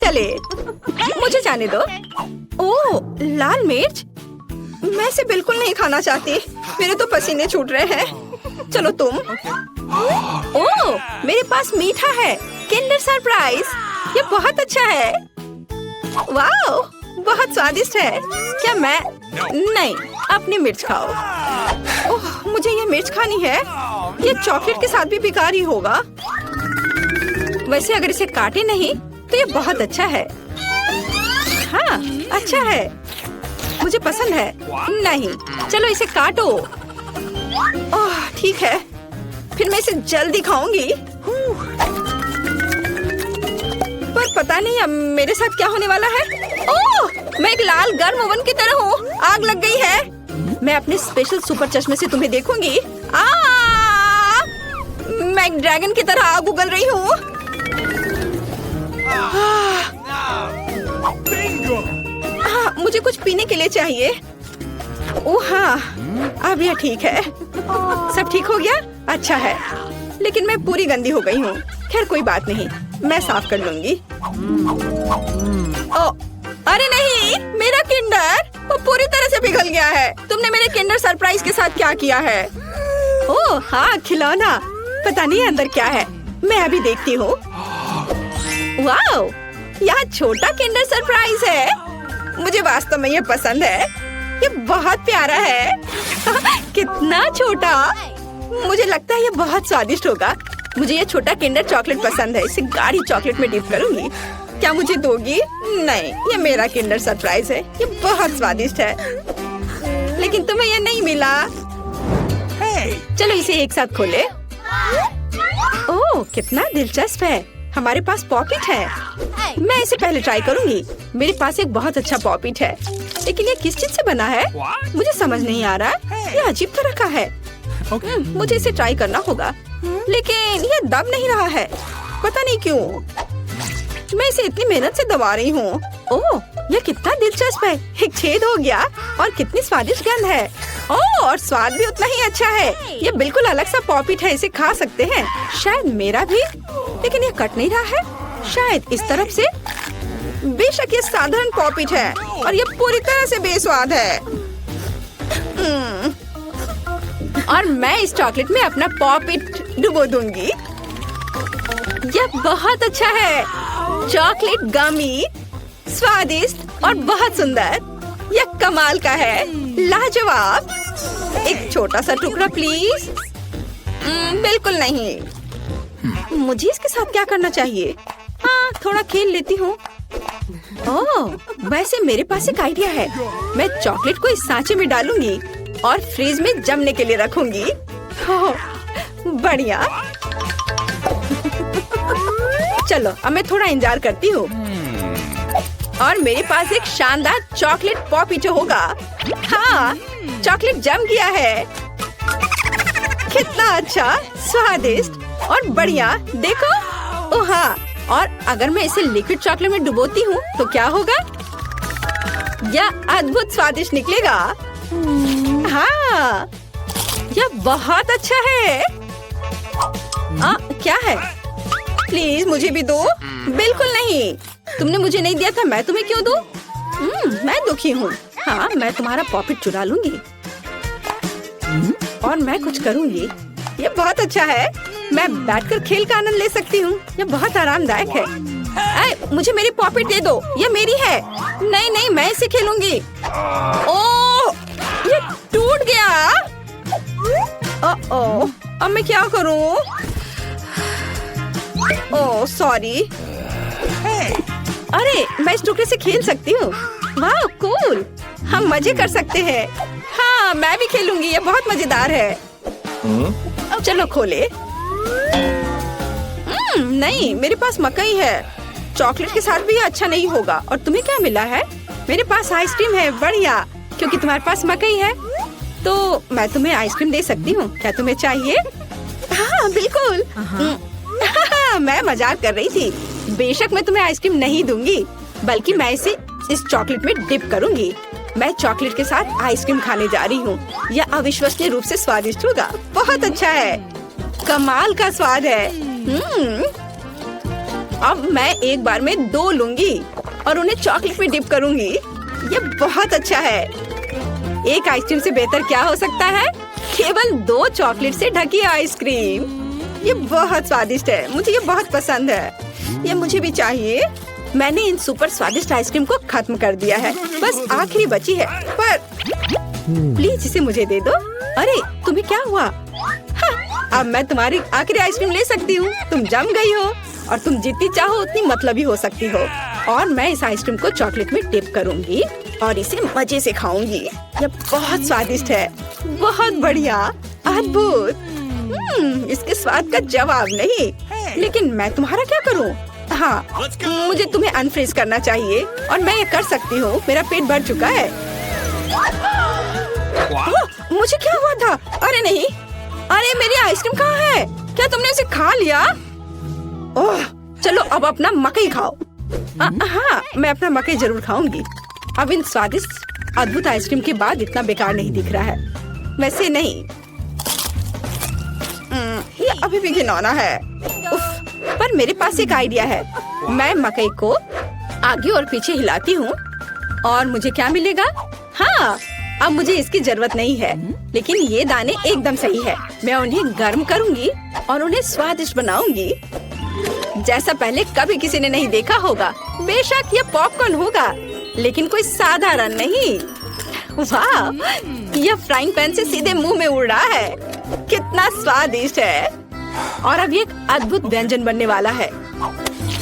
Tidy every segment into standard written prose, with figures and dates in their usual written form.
चले। मुझे जाने दो। ओह, लाल मिर्च। मैं इसे बिल्कुल नहीं खाना चाहती। मेरे तो पसीने छूट रहे हैं। चलो तुम। ओह, मेरे पास मीठा है। Kinder surprise. ये बहुत अच्छा है। वाओ, बहुत स्वादिष्ट है। क्या मैं नहीं, अपनी मिर्च खाओ। ओह, मुझे ये मिर्च खानी है। ये चॉकलेट के साथ भी बेकार ही होगा। वैसे अगर इसे काटे नहीं तो ये बहुत अच्छा है। हाँ, अच्छा है, मुझे पसंद है। नहीं, चलो इसे काटो। ओह, ठीक है, फिर मैं इसे जल्दी खाऊंगी। पर पता नहीं अब मेरे साथ क्या होने वाला है। ओह, मैं एक लाल गर्म ओवन की तरह हूँ। आग लग गई है। मैं अपने स्पेशल सुपर चश्मे से तुम्हें देखूंगी। मैं एक ड्रैगन की तरह आग उगल रही हूँ। मुझे कुछ पीने के लिए चाहिए। ओह हाँ, अब यह ठीक है। सब ठीक हो गया? अच्छा है, लेकिन मैं पूरी गंदी हो गई हूँ। खैर कोई बात नहीं, मैं साफ कर लूंगी। ओ, अरे नहीं, मेरा किंडर वो पूरी तरह से पिघल गया है। तुमने मेरे किंडर सरप्राइज के साथ क्या किया है? ओह हाँ, खिलौना। पता नहीं अंदर क्या है, मैं अभी देखती हूँ। वाओ, यहाँ छोटा किंडर सरप्राइज है। मुझे वास्तव में ये पसंद है। ये बहुत प्यारा है। कितना छोटा। मुझे लगता है ये बहुत स्वादिष्ट होगा। मुझे ये छोटा किंडर चॉकलेट पसंद है। इसे गाढ़ी चॉकलेट में डिप करूंगी। क्या मुझे दोगी? नहीं, ये मेरा किंडर सरप्राइज है। ये बहुत स्वादिष्ट है, लेकिन तुम्हें ये नहीं मिला। चलो इसे एक साथ खोले। ओह, कितना दिलचस्प है। हमारे पास पॉपिट है। मैं इसे पहले ट्राई करूंगी। मेरे पास एक बहुत अच्छा पॉपिट है, लेकिन ये किस चीज से बना है मुझे समझ नहीं आ रहा। ये अजीब तरह का है। मुझे इसे ट्राई करना होगा, लेकिन ये दब नहीं रहा है। पता नहीं क्यों। मैं इसे इतनी मेहनत से दबा रही हूँ। ओह, ये कितना दिलचस्प है। एक छेद हो गया और कितनी स्वादिष्ट गंध है। ओह, और स्वाद भी उतना ही अच्छा है। ये बिल्कुल अलग सा पॉपिट है, इसे खा सकते हैं। शायद मेरा भी, लेकिन ये कट नहीं रहा है। शायद इस तरफ से। बेशक ये साधारण पॉपिट है और ये पूरी तरह से बेस्वाद है। और मैं इस चॉकलेट में अपना पॉपिट डुबो दूंगी। यह बहुत अच्छा है। चॉकलेट गमी, स्वादिष्ट और बहुत सुंदर। यह कमाल का है, लाजवाब। एक छोटा सा टुकड़ा प्लीज। बिल्कुल नहीं। मुझे इसके साथ क्या करना चाहिए? हाँ, थोड़ा खेल लेती हूँ। ओह, वैसे मेरे पास एक आइडिया है। मैं चॉकलेट को इस सांचे में डालूंगी और फ्रीज में जमने के लिए रखूंगी। ओह, बढ़िया। चलो अब मैं थोड़ा इंतजार करती हूँ और मेरे पास एक शानदार चॉकलेट पॉपिटो होगा। हाँ, चॉकलेट जम गया है। कितना अच्छा, स्वादिष्ट और बढ़िया। देखो। ओह हाँ, और अगर मैं इसे लिक्विड चॉकलेट में डुबोती हूँ तो क्या होगा? यह अद्भुत स्वादिष्ट निकलेगा। हाँ, यह बहुत अच्छा है। क्या है? प्लीज मुझे भी दो। बिल्कुल नहीं, तुमने मुझे नहीं दिया था, मैं तुम्हें क्यों दूं? मैं दुखी हूँ। हाँ, मैं तुम्हारा पॉपिट चुरा लूंगी और मैं कुछ करूंगी। ये बहुत अच्छा है। मैं बैठकर खेल का आनंद ले सकती हूँ। ये बहुत आरामदायक है। मुझे मेरी पॉपिट दे दो, ये मेरी है। नहीं नहीं, मैं इसे खेलूंगी। ओह, ये टूट गया। ओह, अब मैं क्या करूँ? Oh sorry. अरे, मैं इस टुकड़े से खेल सकती हूँ। वाह, कूल। हम मजे कर सकते हैं। हाँ, मैं भी खेलूंगी। ये बहुत मजेदार है। चलो खोले। नहीं, मेरे पास मकई है। चॉकलेट के साथ भी ये अच्छा नहीं होगा। और तुम्हें क्या मिला है? मेरे पास आइसक्रीम है। बढ़िया, क्योंकि तुम्हारे पास मकई है तो मैं तुम्हें आइसक्रीम दे सकती हूँ। क्या तुम्हें चाहिए? हाँ बिल्कुल। मैं मजाक कर रही थी। बेशक मैं तुम्हें आइसक्रीम नहीं दूंगी, बल्कि मैं इसे इस चॉकलेट में डिप करूंगी। मैं चॉकलेट के साथ आइसक्रीम खाने जा रही हूँ। यह अविश्वसनीय रूप से स्वादिष्ट होगा। बहुत अच्छा है, कमाल का स्वाद है। अब मैं एक बार में 2 लूंगी और उन्हें चॉकलेट में डिप करूंगी। ये बहुत अच्छा है। एक आइसक्रीम से बेहतर क्या हो सकता है? केवल 2 चॉकलेट से ढकी आइसक्रीम। ये बहुत स्वादिष्ट है, मुझे ये बहुत पसंद है। ये मुझे भी चाहिए। मैंने इन सुपर स्वादिष्ट आइसक्रीम को खत्म कर दिया है, बस आखिरी बची है। पर प्लीज इसे मुझे दे दो। अरे तुम्हें क्या हुआ? हाँ, अब मैं तुम्हारी आखिरी आइसक्रीम ले सकती हूँ। तुम जम गई हो और तुम जितनी चाहो उतनी मतलबी हो सकती हो। और मैं इस आइसक्रीम को चॉकलेट में डिप करूंगी और इसे मजे से खाऊंगी। ये बहुत स्वादिष्ट है, बहुत बढ़िया, अद्भुत। इसके स्वाद का जवाब नहीं। लेकिन मैं तुम्हारा क्या करूं? हाँ, मुझे तुम्हें अनफ्रीज करना चाहिए और मैं ये कर सकती हूँ। मेरा पेट भर चुका है। मुझे क्या हुआ था? अरे नहीं, अरे मेरी आइसक्रीम कहाँ है? क्या तुमने उसे खा लिया? ओह, चलो अब अपना मकई खाओ। हाँ, मैं अपना मकई जरूर खाऊंगी। अब इन स्वादिष्ट अद्भुत आइसक्रीम के बाद इतना बेकार नहीं दिख रहा है। वैसे नहीं, ये अभी भी घिनौना है। उफ, पर मेरे पास एक आइडिया है। मैं मकई को आगे और पीछे हिलाती हूँ और मुझे क्या मिलेगा? हाँ, अब मुझे इसकी जरूरत नहीं है, लेकिन ये दाने एकदम सही है। मैं उन्हें गर्म करूंगी और उन्हें स्वादिष्ट बनाऊंगी, जैसा पहले कभी किसी ने नहीं देखा होगा। बेशक ये पॉपकॉर्न होगा, लेकिन कोई साधारण नहीं। वाह, यह फ्राइंग पैन से सीधे मुंह में उड़ रहा है। कितना स्वादिष्ट है। और अब ये एक अद्भुत व्यंजन बनने वाला है।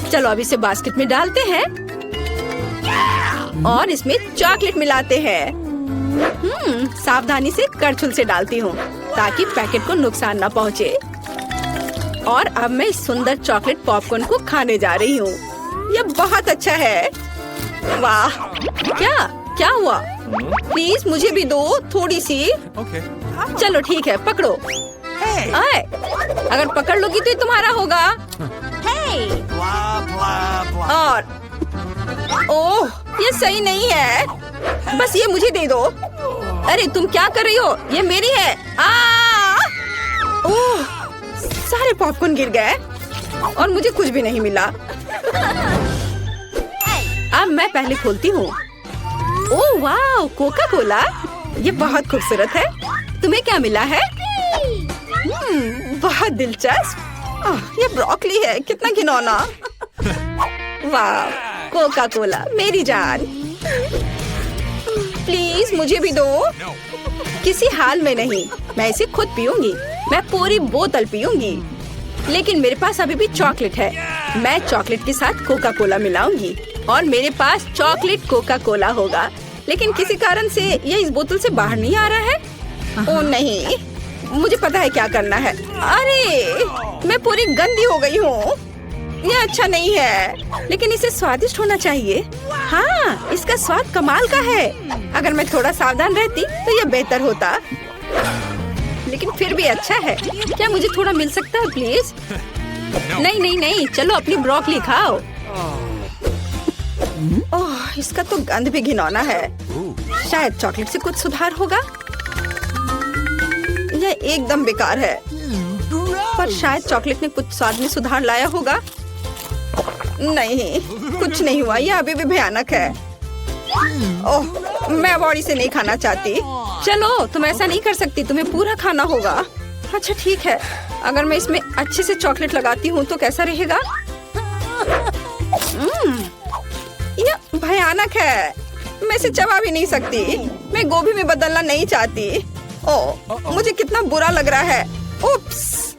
चलो अब इसे बास्केट में डालते हैं और इसमें चॉकलेट मिलाते हैं। सावधानी से करछुल से डालती हूँ ताकि पैकेट को नुकसान न पहुँचे। और अब मैं इस सुंदर चॉकलेट पॉपकॉर्न को खाने जा रही हूँ। ये बहुत अच्छा है। वाह, क्या हुआ? प्लीज मुझे भी दो थोड़ी सी। चलो ठीक है, पकड़ो। आए, अगर पकड़ लोगी तो ये तुम्हारा होगा। और ओह, ये सही नहीं है। बस ये मुझे दे दो। अरे तुम क्या कर रही हो? ये मेरी है। ओह, सारे पॉपकॉर्न गिर गए और मुझे कुछ भी नहीं मिला। अब मैं पहले खोलती हूँ। ओह वाह, कोका कोला। ये बहुत खूबसूरत है। तुम्हें क्या मिला है? बहुत दिलचस्प। ये ब्रोकली है, कितना घिनौना। वाह, कोका कोला मेरी जान। प्लीज मुझे भी दो। किसी हाल में नहीं, मैं इसे खुद पीऊंगी। मैं पूरी बोतल पीऊंगी। लेकिन मेरे पास अभी भी चॉकलेट है। मैं चॉकलेट के साथ कोका कोला मिलाऊंगी और मेरे पास चॉकलेट कोका कोला होगा। लेकिन किसी कारण से ये इस बोतल से बाहर नहीं आ रहा है। ओह नहीं, मुझे पता है क्या करना है। अरे मैं पूरी गंदी हो गई हूँ। ये अच्छा नहीं है, लेकिन इसे स्वादिष्ट होना चाहिए। हाँ, इसका स्वाद कमाल का है। अगर मैं थोड़ा सावधान रहती तो ये बेहतर होता, लेकिन फिर भी अच्छा है। क्या मुझे थोड़ा मिल सकता है प्लीज? नहीं नहीं नहीं, चलो अपनी ब्रोकली खाओ। ओह, इसका तो गंध भी घिनौना है। शायद चॉकलेट से कुछ सुधार होगा। यह एकदम बेकार है, पर शायद चॉकलेट ने कुछ स्वाद में सुधार लाया होगा। नहीं, कुछ नहीं हुआ। यह अभी भी भयानक है। ओह, मैं अब इसे नहीं खाना चाहती। चलो, तुम ऐसा नहीं कर सकती, तुम्हें पूरा खाना होगा। अच्छा ठीक है, अगर मैं इसमें अच्छे से चॉकलेट लगाती हूँ तो कैसा रहेगा? यह भयानक है। मैं इसे चबा भी नहीं सकती। मैं गोभी में बदलना नहीं चाहती। ओह, मुझे कितना बुरा लग रहा है। उप्स,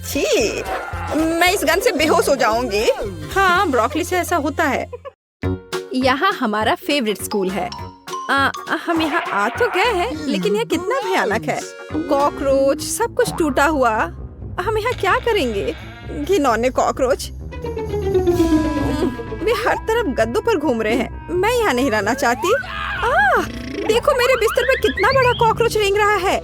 छी, मैं इस गन से बेहोश हो जाऊंगी। हाँ, ब्रोकली से ऐसा होता है। यहाँ हमारा फेवरेट स्कूल है। हम यहाँ आ तो गए हैं, लेकिन यह कितना भयानक है। कॉकरोच, सब कुछ टूटा हुआ। हम यहाँ क्या करेंगे? घिनौने कॉकरोच। वे हर तरफ गद्दों पर घूम रहे हैं। मैं यहाँ नहीं रहना चाहती। देखो मेरे बिस्तर पे कितना बड़ा कॉकरोच रेंग रहा है।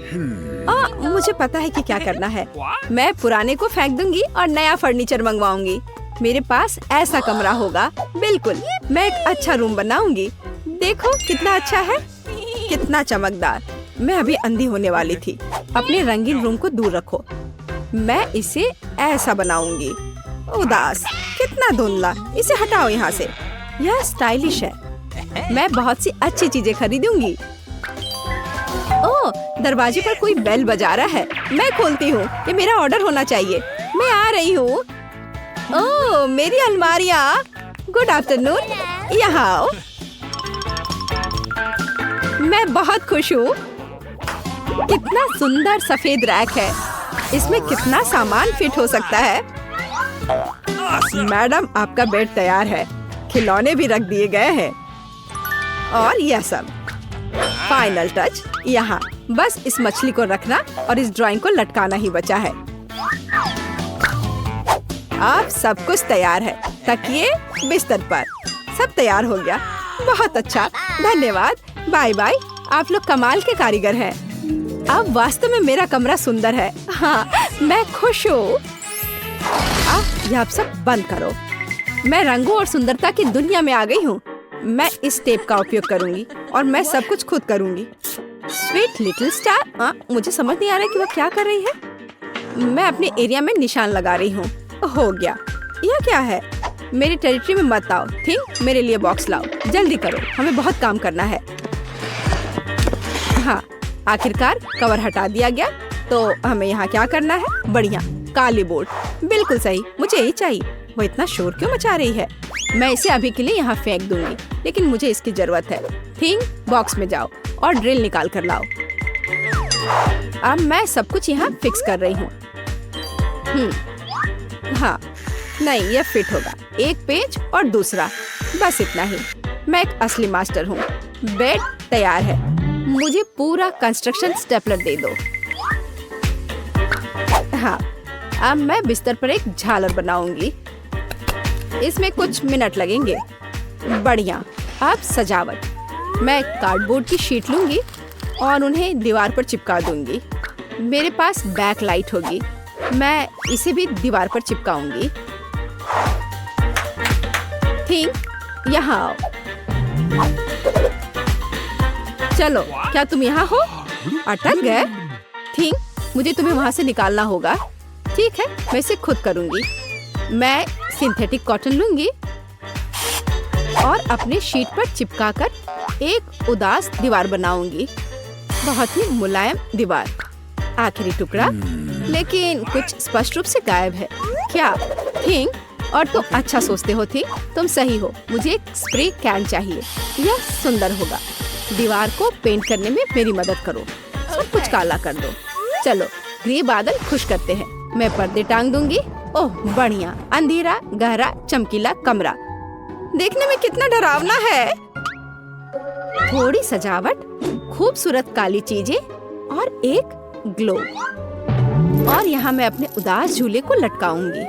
मुझे पता है कि क्या करना है। मैं पुराने को फेंक दूंगी और नया फर्नीचर मंगवाऊंगी। मेरे पास ऐसा कमरा होगा। बिल्कुल, मैं एक अच्छा रूम बनाऊंगी। देखो कितना अच्छा है, कितना चमकदार। मैं अभी अंधी होने वाली थी। अपने रंगीन रूम को दूर रखो। मैं इसे ऐसा बनाऊंगी। उदास, कितना धुंधला, इसे हटाओ यहाँ से। यह स्टाइलिश है। मैं बहुत सी अच्छी चीजें खरीदूंगी। ओह, दरवाजे पर कोई बेल बजा रहा है। मैं खोलती हूँ, ये मेरा ऑर्डर होना चाहिए। मैं आ रही हूँ। ओह, मेरी अलमारियाँ। गुड आफ्टरनून, यहाँ आओ। मैं बहुत खुश हूँ। कितना सुंदर सफेद रैक है। इसमें कितना सामान फिट हो सकता है। मैडम, आपका बेड तैयार है। खिलौने भी रख दिए गए हैं। और यह सब। फाइनल टच यहाँ। बस इस मछली को रखना और इस ड्राइंग को लटकाना ही बचा है। अब सब कुछ तैयार है। तकिए, बिस्तर पर, सब तैयार हो गया। बहुत अच्छा, धन्यवाद। Bye bye. आप लोग कमाल के कारीगर हैं। अब वास्तव में मेरा कमरा सुंदर है। हाँ, मैं खुश हूँ। अब यह सब बंद करो। मैं रंगों और सुंदरता की दुनिया में आ गई हूँ। मैं इस टेप का उपयोग करूँगी और मैं सब कुछ खुद करूँगी। Sweet little star. मुझे समझ नहीं आ रहा कि वो क्या कर रही है। मैं अपने एरिया में निशान लगा रही हूँ। हो गया। यह क्या है? मेरी टेरिटरी में मत आओ। थिंक, मेरे लिए बॉक्स लाओ। जल्दी करो, हमें बहुत काम करना है। हाँ, आखिरकार कवर हटा दिया गया। तो हमें यहाँ क्या करना है? बढ़िया, काली बोर्ड। बिल्कुल सही, मुझे यही चाहिए। वो इतना शोर क्यों मचा रही है? मैं इसे अभी के लिए यहाँ फेंक दूंगी, लेकिन मुझे इसकी जरूरत है। थिंक, बॉक्स में जाओ और ड्रिल निकाल कर लाओ। अब मैं सब कुछ यहाँ फिक्स कर रही हूँ। हाँ, नहीं, यह फिट होगा। एक पेज और दूसरा, बस इतना ही। मैं एक असली मास्टर हूँ। बेड तैयार है। मुझे पूरा कंस्ट्रक्शन स्टेपलर दे दो। हाँ, अब मैं बिस्तर पर एक झालर बनाऊंगी। इसमें कुछ मिनट लगेंगे। बढ़िया। अब सजावट। मैं कार्डबोर्ड की शीट लूंगी और उन्हें दीवार पर चिपका दूंगी। मेरे पास बैक लाइट होगी। मैं इसे भी दीवार पर चिपकाऊंगी। थिंक, यहाँ आओ। चलो, क्या तुम यहाँ हो? अटक गए? थिंक, मुझे तुम्हें वहाँ से निकालना होगा। ठीक है, मैं इसे खुद करूँगी। मैं सिंथेटिक कॉटन लूंगी और अपने शीट पर चिपकाकर एक उदास दीवार बनाऊंगी। बहुत ही मुलायम दीवार। आखिरी टुकड़ा, लेकिन कुछ स्पष्ट रूप से गायब है। क्या? थिंक, और तुम अच्छा सोचते हो। थी, तुम सही हो। मुझे एक स्प्रे कैन चाहिए। यह सुंदर होगा। दीवार को पेंट करने में मेरी मदद करो। सब कुछ काला कर दो। चलो, ग्रे बादल खुश करते हैं। मैं पर्दे टांग दूंगी। ओह, बढ़िया। अंधेरा, गहरा, चमकीला कमरा। देखने में कितना डरावना है। थोड़ी सजावट, खूबसूरत काली चीजें और एक ग्लो। और यहाँ मैं अपने उदास झूले को लटकाऊंगी।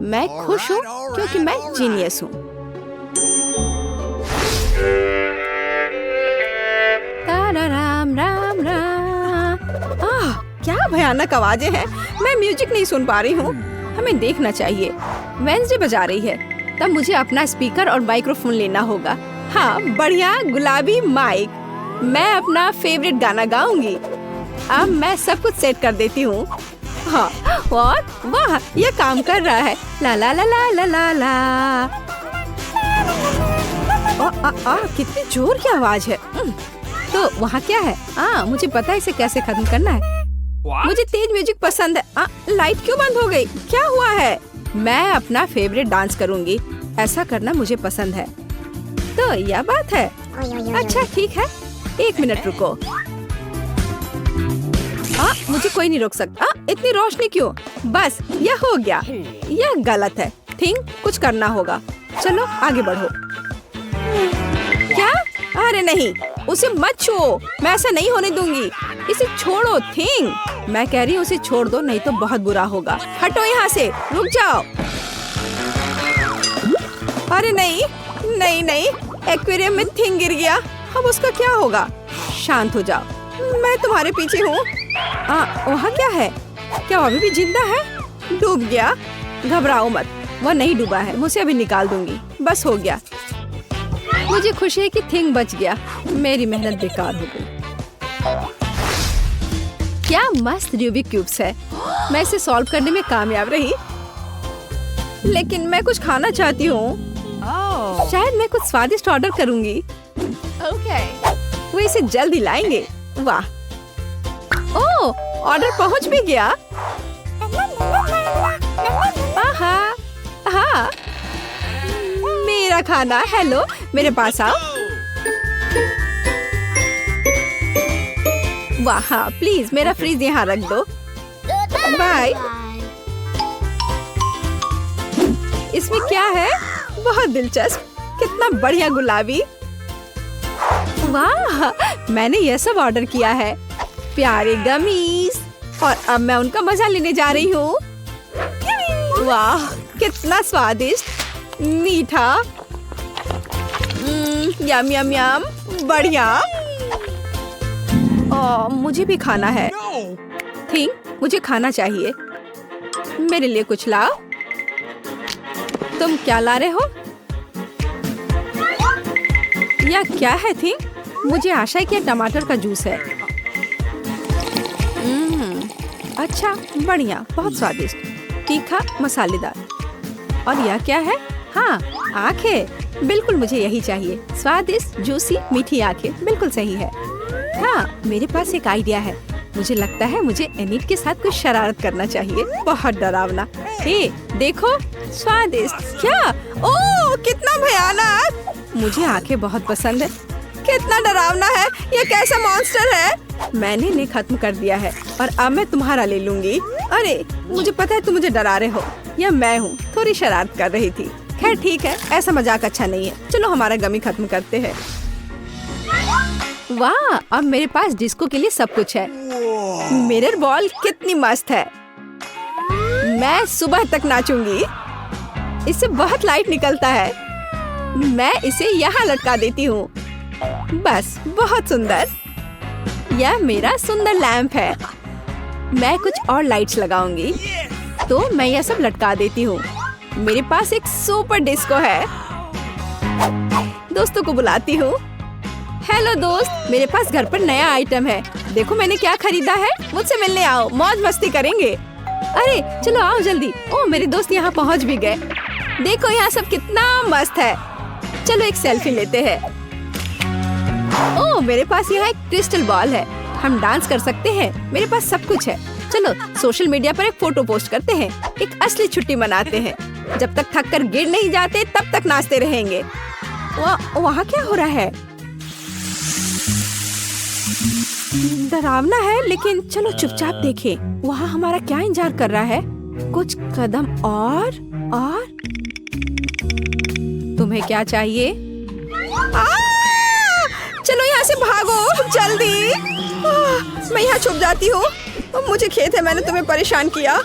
मैं खुश हूँ क्योंकि मैं जीनियस हूँ। राम राम राम। क्या भयानक आवाजें हैं। मैं म्यूजिक नहीं सुन पा रही हूँ। हमें देखना चाहिए। वेंसडे बजा रही है। तब मुझे अपना स्पीकर और माइक्रोफोन लेना होगा। हाँ, बढ़िया गुलाबी माइक। मैं अपना फेवरेट गाना गाऊंगी। अब मैं सब कुछ सेट कर देती हूँ। हाँ, और वाह, ये काम कर रहा है। ला ला ला ला ला ला ला। कितनी जोर की आवाज है। तो वहाँ क्या है? मुझे पता है इसे कैसे खत्म करना है। मुझे तेज म्यूजिक पसंद है। लाइट क्यों बंद हो गई? क्या हुआ है? मैं अपना फेवरेट डांस करूँगी। ऐसा करना मुझे पसंद है। तो यह बात है। अच्छा, ठीक है। 1 मिनट रुको। मुझे कोई नहीं रोक सकता। इतनी रोशनी क्यों? बस, यह हो गया। यह गलत है। थिंक, कुछ करना होगा। चलो, आगे बढ़ो। क्या? अरे नहीं, उसे मत छुओ। मैं ऐसा नहीं होने दूंगी। इसे छोड़ो। थिंक, मैं कह रही हूँ उसे छोड़ दो, नहीं तो बहुत बुरा होगा। हटो यहाँ से। रुक जाओ। अरे नहीं नहीं नहीं, एक्वेरियम में थिंक गिर गया। अब उसका क्या होगा? शांत हो जाओ, मैं तुम्हारे पीछे हूँ। वहाँ क्या है? क्या वो अभी भी जिंदा है? डूब गया? घबराओ मत, वो नहीं डूबा है। मुझे अभी निकाल दूंगी। बस हो गया। मुझे खुशी है कि थिंक बच गया। मेरी मेहनत बेकार हो गई। क्या मस्त रूबिक क्यूब्स है। मैं इसे सॉल्व करने में कामयाब रही। लेकिन मैं कुछ खाना चाहती हूँ। शायद मैं कुछ स्वादिष्ट ऑर्डर करूँगी। वो इसे जल्दी लाएंगे। वाह, ओह, ऑर्डर पहुँच भी गया। आहा, हाँ, मेरा खाना। हेलो, मेरे पास आओ। वाह, हाँ, प्लीज मेरा फ्रिज यहाँ रख दो। बाय। इसमें क्या है? बहुत दिलचस्प। कितना बढ़िया गुलाबी। वाह, मैंने यह सब ऑर्डर किया है। प्यारे गमीज। और अब मैं उनका मजा लेने जा रही हूँ। वाह, कितना स्वादिष्ट, मीठा। यम यम यम, बढ़िया। मुझे भी खाना है। थिंक, मुझे खाना चाहिए। मेरे लिए कुछ लाओ। तुम क्या ला रहे हो? यह क्या है थिंक? मुझे आशा है कि यह टमाटर का जूस है। अच्छा, बढ़िया, बहुत स्वादिष्ट, तीखा, मसालेदार। और यह क्या है? हाँ, आंखें। बिल्कुल मुझे यही चाहिए। स्वादिष्ट, जूसी, मीठी आंखें, बिल्कुल सही है। हाँ, मेरे पास एक आइडिया है। मुझे लगता है मुझे एनिट के साथ कुछ शरारत करना चाहिए। बहुत डरावना। हे, देखो, स्वादिष्ट। क्या? ओह, कितना भयानक। मुझे आंखें बहुत पसंद है। कितना डरावना है। ये कैसा मॉन्स्टर है? मैंने इन्हें खत्म कर दिया है और अब मैं तुम्हारा ले लूंगी। अरे, मुझे पता है तुम मुझे डरा रहे हो। यह मैं हूँ, थोड़ी शरारत कर रही थी। खैर ठीक है, ऐसा मजाक अच्छा नहीं है। चलो हमारा गमी खत्म करते हैं। वाह, अब मेरे पास डिस्को के लिए सब कुछ है। मिरर बॉल कितनी मस्त है। मैं सुबह तक नाचूंगी। इससे बहुत लाइट निकलता है। मैं इसे यहाँ लटका देती हूँ। बस, बहुत सुंदर। यह मेरा सुंदर लैंप है। मैं कुछ और लाइट्स लगाऊंगी। तो मैं यह सब लटका देती हूँ। मेरे पास एक सुपर डिस्को है। दोस्तों को बुलाती हूँ। हेलो दोस्त, मेरे पास घर पर नया आइटम है। देखो मैंने क्या खरीदा है। मुझसे मिलने आओ, मौज मस्ती करेंगे। अरे चलो आओ जल्दी। ओह, मेरे दोस्त यहाँ पहुँच भी गए। देखो यहाँ सब कितना मस्त है। चलो एक सेल्फी लेते हैं। ओह, मेरे पास यहाँ एक क्रिस्टल बॉल है। हम डांस कर सकते हैं। मेरे पास सब कुछ है। चलो सोशल मीडिया पर एक फोटो पोस्ट करते हैं। एक असली छुट्टी मनाते हैं। जब तक थक कर गिर नहीं जाते तब तक नाचते रहेंगे। वहाँ क्या हो रहा है? डरावना है, लेकिन चलो चुपचाप देखें। वहाँ हमारा क्या इंतजार कर रहा है? कुछ कदम और तुम्हें क्या चाहिए? चलो यहाँ से भागो जल्दी। मैं यहाँ छुप जाती हूँ। मुझे खेद है मैंने तुम्हें परेशान किया।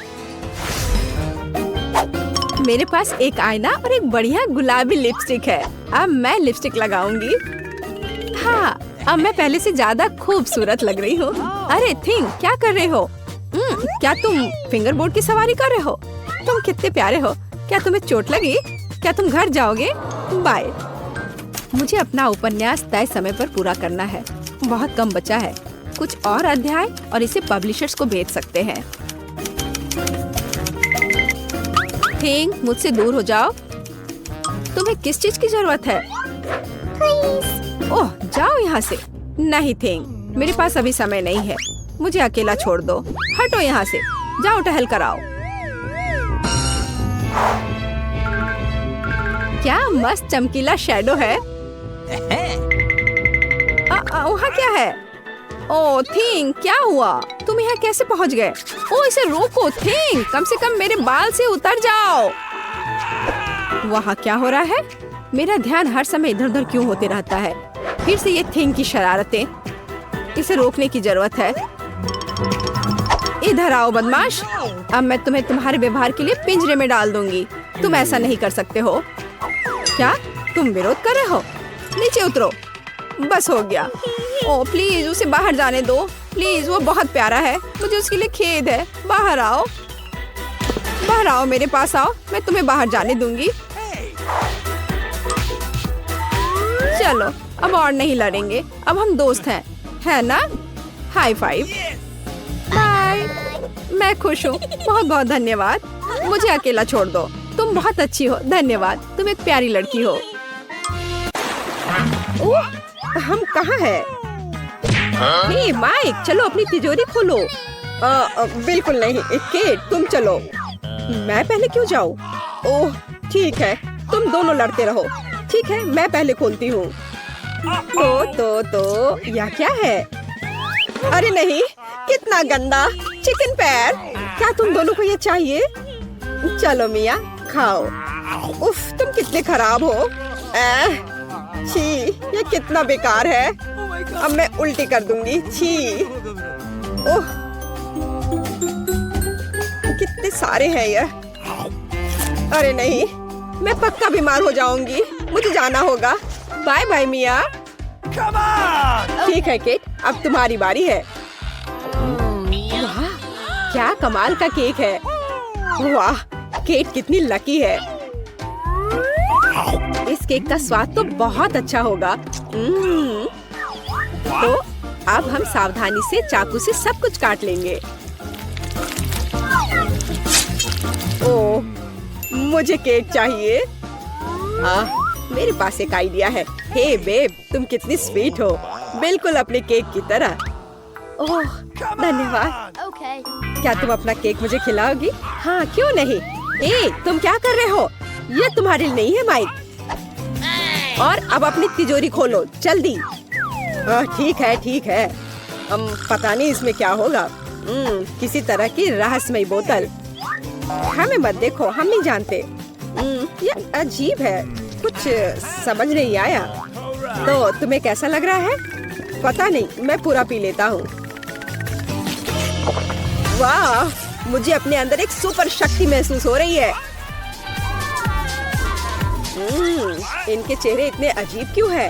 मेरे पास एक आईना और एक बढ़िया गुलाबी लिपस्टिक है। अब मैं लिपस्टिक लगाऊंगी। हाँ, अब मैं पहले से ज्यादा खूबसूरत लग रही हूँ। अरे थिंक, क्या कर रहे हो? क्या तुम फिंगर बोर्ड की सवारी कर रहे हो? तुम कितने प्यारे हो। क्या तुम्हें चोट लगी? क्या तुम घर जाओगे? बाय। मुझे अपना उपन्यास तय समय पर पूरा करना है। बहुत कम बचा है। कुछ और अध्याय और इसे पब्लिशर्स को भेज सकते हैं। थिंक, मुझसे दूर हो जाओ। तुम्हें किस चीज की जरूरत है? ओह, जाओ यहाँ से। नहीं थिंक, मेरे पास अभी समय नहीं है। मुझे अकेला छोड़ दो। हटो यहाँ से। जाओ टहल कर आओ। क्या मस्त चमकीला शैडो है। वहाँ क्या है? ओह थिंक, क्या हुआ? तुम यहाँ कैसे पहुँच गए? ओह, इसे रोको थिंक, कम से कम मेरे बाल से उतर जाओ। वहाँ क्या हो रहा है? मेरा ध्यान हर समय इधर उधर क्यों होते रहता है? फिर से ये थिंक की शरारतें। इसे रोकने की जरूरत है। इधर आओ बदमाश। अब मैं तुम्हें तुम्हारे व्यवहार के लिए पिंजरे में डाल दूंगी। तुम ऐसा नहीं कर सकते हो। क्या तुम विरोध कर रहे हो? नीचे उतरो। बस हो गया। ओह प्लीज, उसे बाहर जाने दो प्लीज। वो बहुत प्यारा है। मुझे उसके लिए खेद है। बाहर आओ, बाहर आओ, मेरे पास आओ। मैं तुम्हें बाहर जाने दूंगी। चलो अब और नहीं लड़ेंगे। अब हम दोस्त हैं, है ना? High five. बाय। मैं खुश हूँ। बहुत बहुत धन्यवाद। मुझे अकेला छोड़ दो। तुम बहुत अच्छी हो, धन्यवाद। तुम एक प्यारी लड़की हो। ओह, हम कहाँ हैं? हे माइक, चलो अपनी तिजोरी खोलो। बिल्कुल नहीं केट, तुम चलो। मैं पहले क्यों जाऊँ? ओह ठीक है, तुम दोनों लड़ते रहो। ठीक है, मैं पहले खोलती हूँ। तो यह क्या है? अरे नहीं, कितना गंदा चिकन पैर। क्या तुम दोनों को ये चाहिए? चलो मिया, खाओ। उफ, तुम कितने खराब हो। छी, ये कितना बेकार है। अब मैं उल्टी कर दूंगी। छी, ओह, कितने सारे हैं ये। अरे नहीं, मैं पक्का बीमार हो जाऊंगी। मुझे जाना होगा। बाय बाय मिया। ठीक है केट, अब तुम्हारी बारी है। वाह, क्या कमाल का केक है। वाह, केट कितनी लकी है। इस केक का स्वाद तो बहुत अच्छा होगा। तो अब हम सावधानी से चाकू से सब कुछ काट लेंगे। ओह, मुझे केक चाहिए। मेरे पास एक आइडिया है। हे बेब, तुम कितनी स्वीट हो, बिल्कुल अपने केक की तरह। ओह, धन्यवाद। क्या तुम अपना केक मुझे खिलाओगी? हाँ, क्यों नहीं। ए, तुम क्या कर रहे हो? ये तुम्हारे लिए नहीं है माइक। और अब अपनी तिजोरी खोलो, जल्दी। ठीक है। पता नहीं इसमें क्या होगा। किसी तरह की रहस्यमयी बोतल। हमें मत देखो, हम नहीं जानते। ये अजीब है, कुछ समझ नहीं आया। तो तुम्हें कैसा लग रहा है? पता नहीं, मैं पूरा पी लेता हूँ। वाह, मुझे अपने अंदर एक सुपर शक्ति महसूस हो रही है। इनके चेहरे इतने अजीब क्यों है?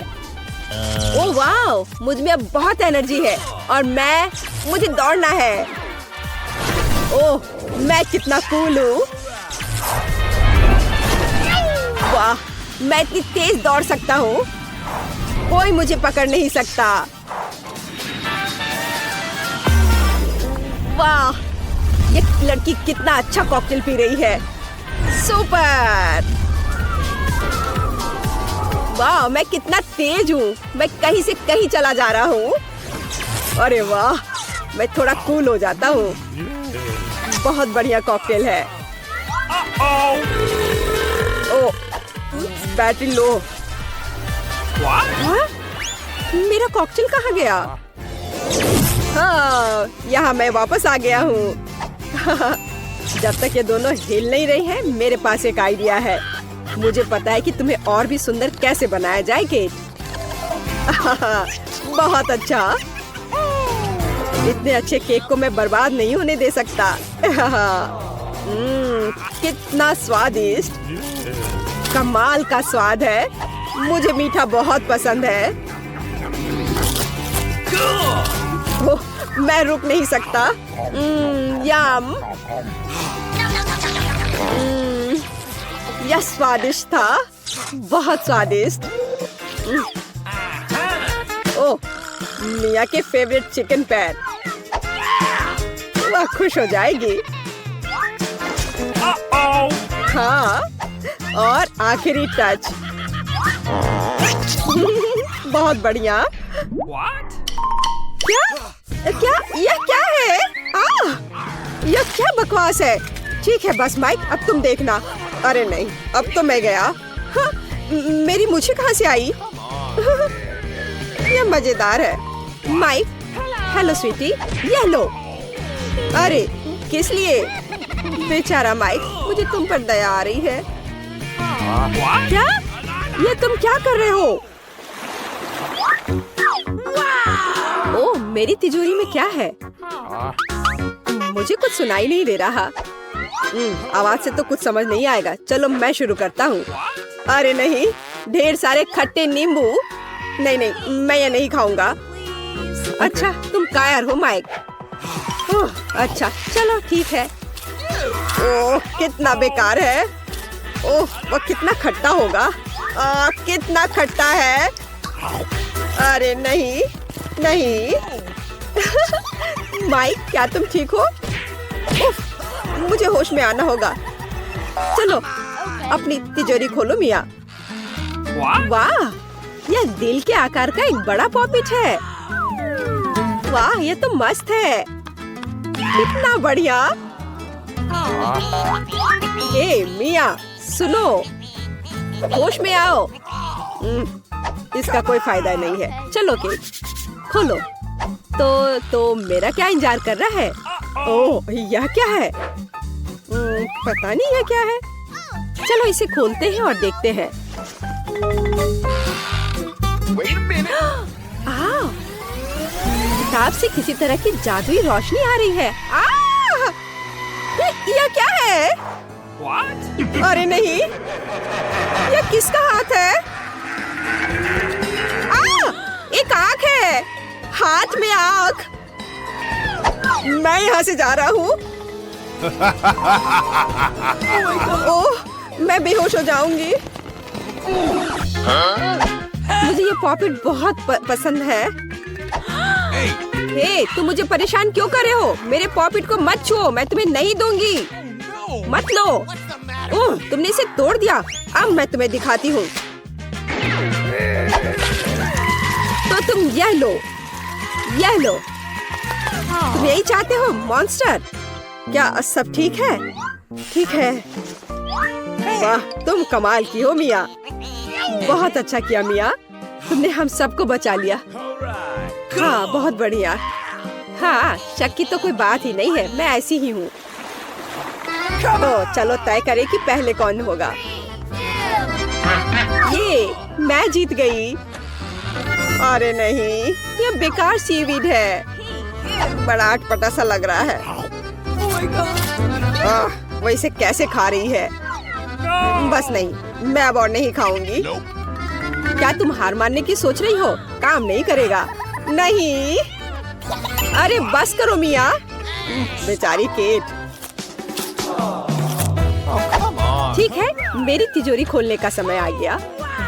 ओह वाह, मुझ में अब बहुत एनर्जी है और मुझे दौड़ना है। ओह, मैं कितना कूल हूँ। वाह, मैं इतनी तेज दौड़ सकता हूँ, कोई मुझे पकड़ नहीं सकता। वाह, ये लड़की कितना अच्छा कॉकटेल पी रही है। सुपर। वाह, मैं कितना तेज हूँ, मैं कहीं से कहीं चला जा रहा हूँ। अरे वाह, मैं थोड़ा कूल हो जाता हूँ। बहुत बढ़िया कॉकटेल है। ओह, बैटरी लो। हाँ? मेरा कॉकटेल कहाँ गया? हाँ, यहाँ मैं वापस आ गया हूँ। जब तक ये दोनों हिल नहीं रही हैं, मेरे पास एक आइडिया है। मुझे पता है कि तुम्हें और भी सुंदर कैसे बनाया जाए केक। बहुत अच्छा। इतने अच्छे केक को मैं बर्बाद नहीं होने दे सकता। कितना स्वादिष्ट, कमाल का स्वाद है। मुझे मीठा बहुत पसंद है। ओह, मैं रुक नहीं सकता। यम। यह स्वादिष्ट था, बहुत स्वादिष्ट। ओह, मिया के फेवरेट चिकन पैर। वह खुश हो जाएगी। हाँ, और आखिरी टच। बहुत बढ़िया। क्या यह क्या है? यह क्या बकवास है? ठीक है बस माइक, अब तुम देखना। अरे नहीं, अब तो मैं गया। हाँ, मेरी मुझे कहाँ से आई? यह मजेदार है। माइक, हेलो स्वीटी, यह लो। अरे किस लिए? बेचारा माइक, मुझे तुम पर दया आ रही है। क्या? ये तुम क्या कर रहे हो? ओह, मेरी तिजोरी में क्या है? मुझे कुछ सुनाई नहीं दे रहा। आवाज से तो कुछ समझ नहीं आएगा। चलो मैं शुरू करता हूँ। अरे नहीं, ढेर सारे खट्टे नींबू। नहीं, मैं ये नहीं खाऊंगा। अच्छा, तुम कायर हो माइक। ओह, अच्छा, चलो ठीक है। ओह, कितना बेकार है। ओह, वो कितना खट्टा होगा। कितना खट्टा है। अरे नहीं। माइक, क्या तुम ठीक हो? उफ, मुझे होश में आना होगा। चलो अपनी तिजोरी खोलो मिया। वाह, यह दिल के आकार का एक बड़ा पॉपिट है। वाह, ये तो मस्त है। कितना बढ़िया। ए मिया, सुनो, होश में आओ। इसका कोई फायदा नहीं है। चलो केक खोलो। तो मेरा क्या इंतजार कर रहा है? ओह, यह क्या है? पता नहीं यह क्या है। चलो इसे खोलते हैं और देखते हैं। किताब से किसी तरह की जादुई रोशनी आ रही है। यह क्या है? अरे नहीं, यह किसका हाथ है? एक आँख है। हाथ में आँख। मैं यहाँ से जा रहा हूँ। ओह, मैं बेहोश हो जाऊंगी। मुझे ये पॉपिट बहुत पसंद है। हे, तुम मुझे परेशान क्यों कर रहे हो? मेरे पॉपिट को मत छुओ, मैं तुम्हें नहीं दूंगी। मत लो। ओह, तुमने इसे तोड़ दिया। अब मैं तुम्हें दिखाती हूँ। तो तुम यह लो, यह लो। तुम यही चाहते हो मॉन्स्टर? क्या सब ठीक है? ठीक है। वाह, तुम कमाल की हो मिया। बहुत अच्छा किया मिया, तुमने हम सबको बचा लिया। हाँ, बहुत बढ़िया। हाँ, शक की तो कोई बात ही नहीं है, मैं ऐसी ही हूँ। तो चलो तय करें कि पहले कौन होगा। ये मैं जीत गई। अरे नहीं, ये बेकार सीवीड है। बड़ा अटपटा सा लग रहा है। वो इसे कैसे खा रही है? बस नहीं, मैं अब और नहीं खाऊंगी। क्या तुम हार मानने की सोच रही हो? काम नहीं करेगा। नहीं, अरे बस करो मिया। बेचारी केट। ठीक है, मेरी तिजोरी खोलने का समय आ गया।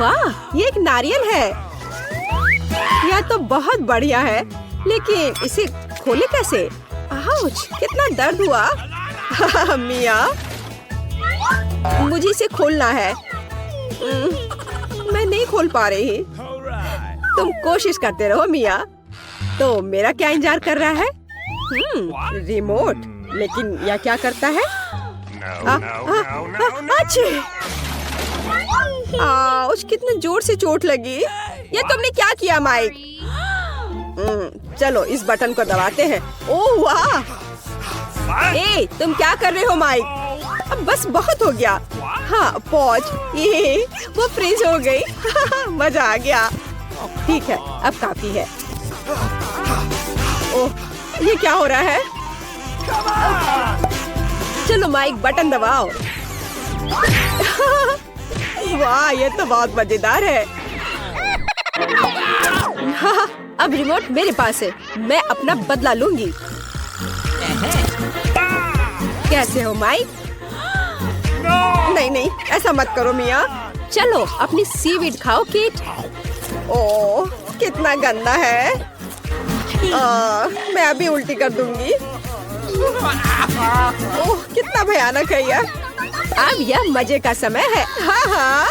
वाह, ये एक नारियल है। यह तो बहुत बढ़िया है, लेकिन इसे खोले कैसे? आउच, कितना दर्द हुआ। मिया, मुझे इसे खोलना है। मैं नहीं खोल पा रही। तुम कोशिश करते रहो मिया। तो मेरा क्या इंतजार कर रहा है? रिमोट। लेकिन यह क्या करता है? आउच, कितने जोर से चोट लगी। ये तुमने क्या किया माइक? चलो इस बटन को दबाते हैं। ओह वाह! ए, तुम क्या कर रहे हो माइक? अब बस बहुत हो गया। हाँ, पॉज। ये वो फ्रीज हो गई। मजा आ गया। ठीक है, अब काफी है। ओह, ये क्या हो रहा है? चलो माइक, बटन दबाओ। वाह, ये तो बहुत मजेदार है। अब रिमोट मेरे पास है, मैं अपना बदला लूंगी। कैसे हो माइक? नहीं नहीं, ऐसा मत करो मिया। चलो अपनी सीवीड खाओ केट। ओह, कितना गंदा है। मैं अभी उल्टी कर दूंगी। ओह, कितना भयानक है यह। अब यह मजे का समय है। हाँ हाँ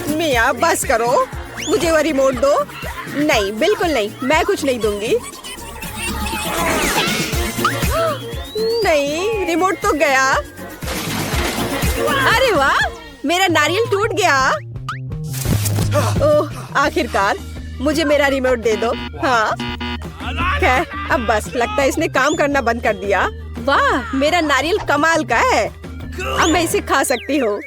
मिया, बस करो, मुझे वो रिमोट दो। नहीं, बिल्कुल नहीं, मैं कुछ नहीं दूंगी। नहीं, रिमोट तो गया। अरे वाह, मेरा नारियल टूट गया। ओह, आखिरकार मुझे मेरा रिमोट दे दो। हाँ, खैर, अब बस लगता है इसने काम करना बंद कर दिया। वाह, मेरा नारियल कमाल का है। अब मैं इसे खा सकती हूँ।